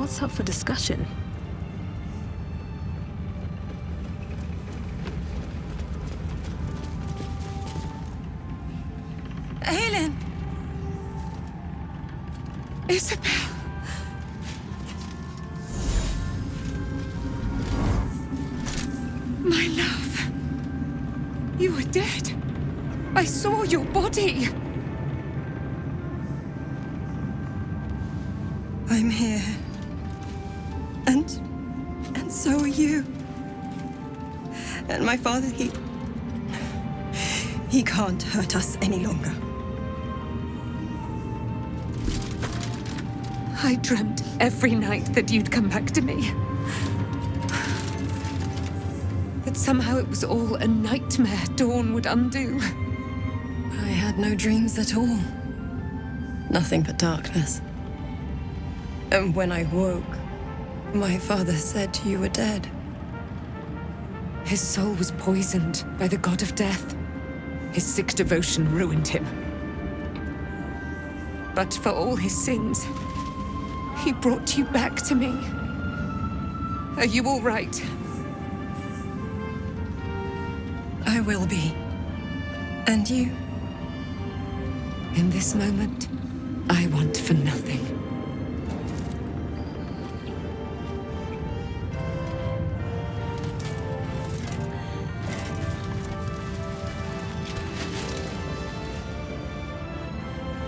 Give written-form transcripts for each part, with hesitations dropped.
What's up for discussion? Aelin! Isabel! My love! You were dead. I saw your body. I'm here. And so are you. And my father, he can't hurt us any longer. I dreamt every night that you'd come back to me. That somehow it was all a nightmare Dawn would undo. I had no dreams at all. Nothing but darkness. And when I woke, my father said you were dead. His soul was poisoned by the god of death. His sick devotion ruined him. But for all his sins, he brought you back to me. Are you all right? I will be. And you? In this moment, I want for nothing.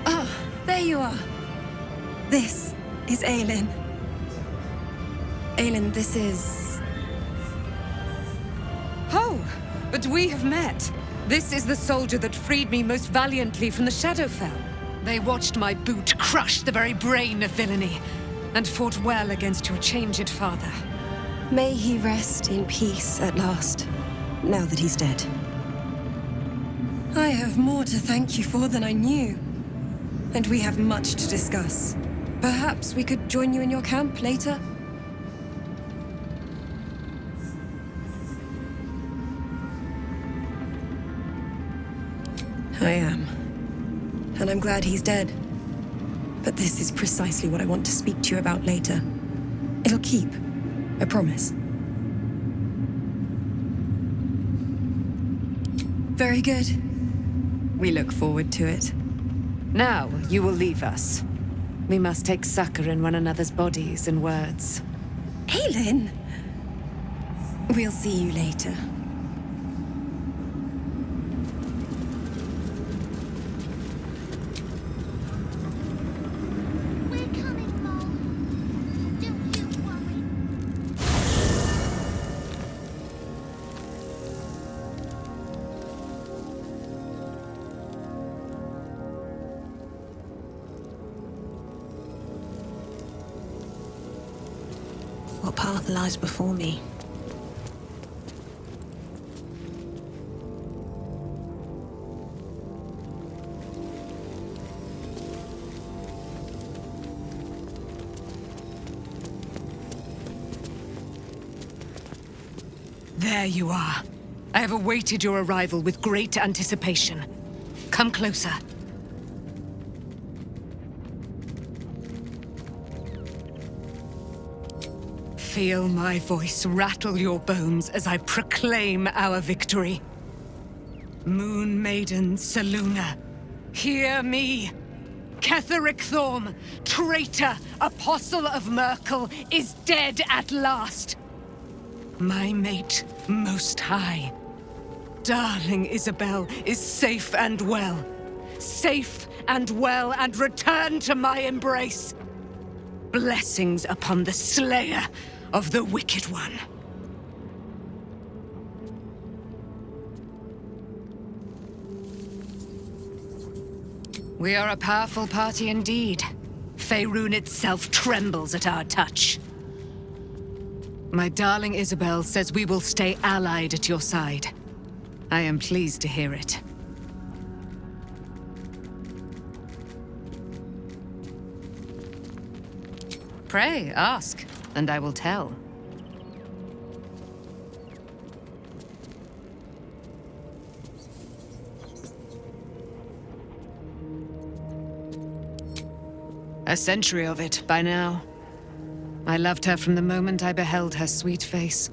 Ah, there you are. This is Aelin. Aelin, this is... Oh, but we have met. This is the soldier that freed me most valiantly from the Shadowfell. They watched my boot crush the very brain of villainy, and fought well against your changed father. May he rest in peace at last, now that he's dead. I have more to thank you for than I knew. And we have much to discuss. Perhaps we could join you in your camp later? I am. And I'm glad he's dead. But this is precisely what I want to speak to you about later. It'll keep. I promise. Very good. We look forward to it. Now, you will leave us. We must take succor in one another's bodies and words. Aelin! We'll see you later. What path lies before me? There you are. I have awaited your arrival with great anticipation. Come closer. Feel my voice rattle your bones as I proclaim our victory. Moon Maiden Selûne, hear me! Ketheric Thorm, traitor, apostle of Myrkul, is dead at last. My mate, Most High. Darling Isabel is safe and well. Safe and well, and returned to my embrace. Blessings upon the slayer of the Wicked One. We are a powerful party indeed. Faerun itself trembles at our touch. My darling Isabel says we will stay allied at your side. I am pleased to hear it. Pray, ask, and I will tell. A century of it by now. I loved her from the moment I beheld her sweet face.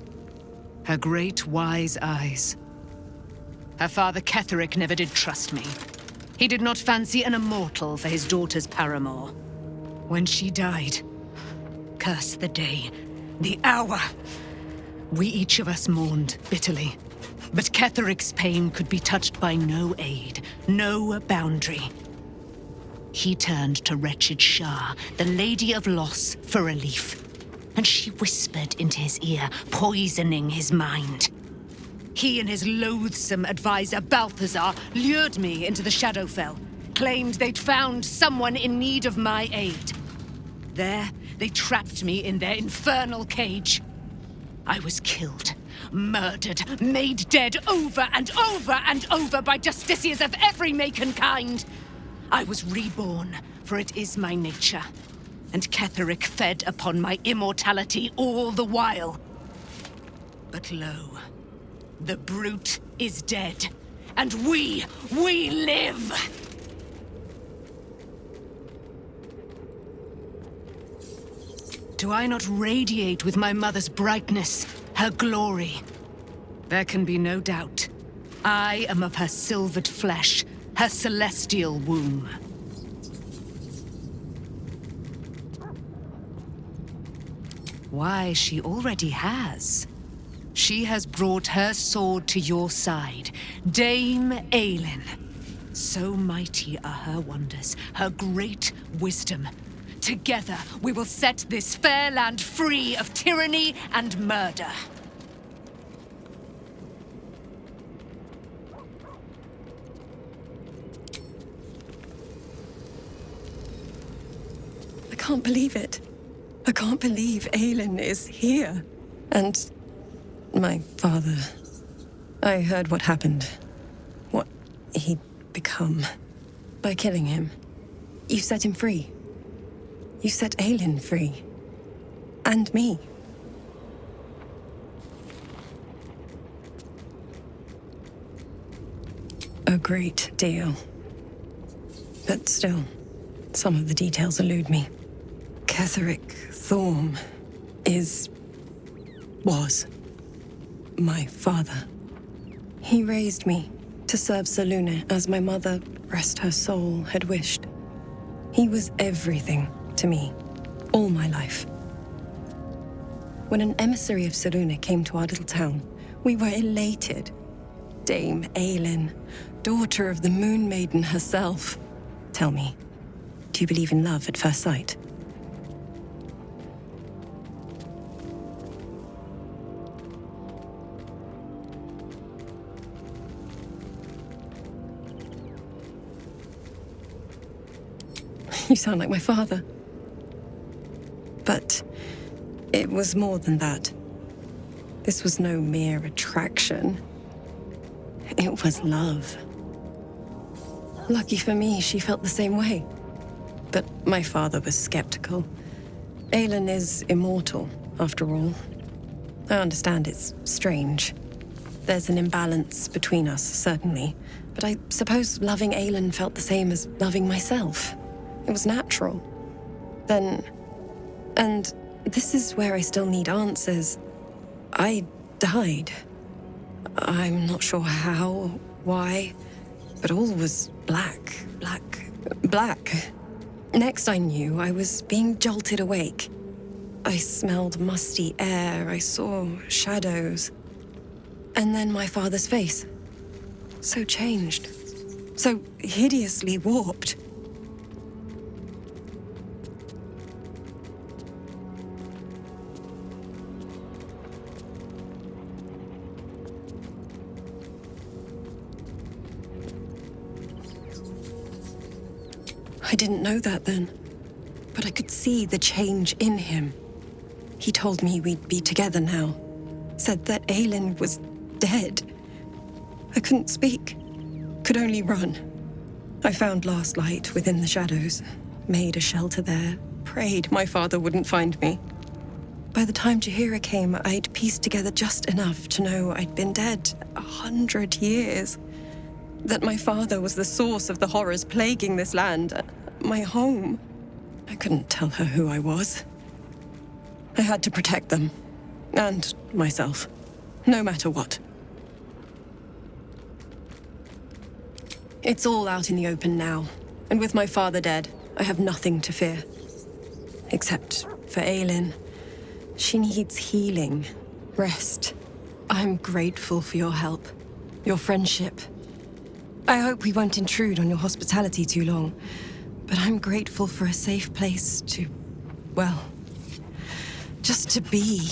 Her great, wise eyes. Her father Ketheric never did trust me. He did not fancy an immortal for his daughter's paramour. When she died, curse the day, the hour. We each of us mourned bitterly. But Ketheric's pain could be touched by no aid, no boundary. He turned to wretched Shah, the Lady of Loss, for relief. And she whispered into his ear, poisoning his mind. He and his loathsome advisor, Balthazar, lured me into the Shadowfell, claimed they'd found someone in need of my aid. There, they trapped me in their infernal cage. I was killed, murdered, made dead over and over and over by justiciars of every make and kind. I was reborn, for it is my nature. And Ketheric fed upon my immortality all the while. But lo, the brute is dead, and we live! Do I not radiate with my mother's brightness, her glory? There can be no doubt. I am of her silvered flesh, her celestial womb. Why, she already has. She has brought her sword to your side, Dame Aelin. So mighty are her wonders, her great wisdom. Together, we will set this fair land free of tyranny and murder. I can't believe it. I can't believe Aelin is here. And my father. I heard what happened. What he'd become. By killing him. You set him free. You set Aelin free. And me. A great deal. But still, some of the details elude me. Ketheric Thorm was my father. He raised me to serve Selûne as my mother, rest her soul, had wished. He was everything to me, all my life. When an emissary of Selûne came to our little town, we were elated. Dame Aelin, daughter of the Moon Maiden herself. Tell me, do you believe in love at first sight? You sound like my father. But it was more than that. This was no mere attraction. It was love. Lucky for me, she felt the same way. But my father was skeptical. Aelin is immortal, after all. I understand it's strange. There's an imbalance between us, certainly. But I suppose loving Aelin felt the same as loving myself. It was natural. Then... And this is where I still need answers. I died. I'm not sure how, why, but all was black. Next I knew, I was being jolted awake. I smelled musty air, I saw shadows. And then my father's face. So changed. So hideously warped. I didn't know that then, but I could see the change in him. He told me we'd be together now, said that Aelin was dead. I couldn't speak, could only run. I found last light within the shadows, made a shelter there, prayed my father wouldn't find me. By the time Jaheira came, I'd pieced together just enough to know I'd been dead 100 years. That my father was the source of the horrors plaguing this land, my home. I couldn't tell her who I was. I had to protect them. And myself. No matter what. It's all out in the open now. And with my father dead, I have nothing to fear. Except for Aelin. She needs healing. Rest. I'm grateful for your help. Your friendship. I hope we won't intrude on your hospitality too long. But I'm grateful for a safe place to... well... just to be.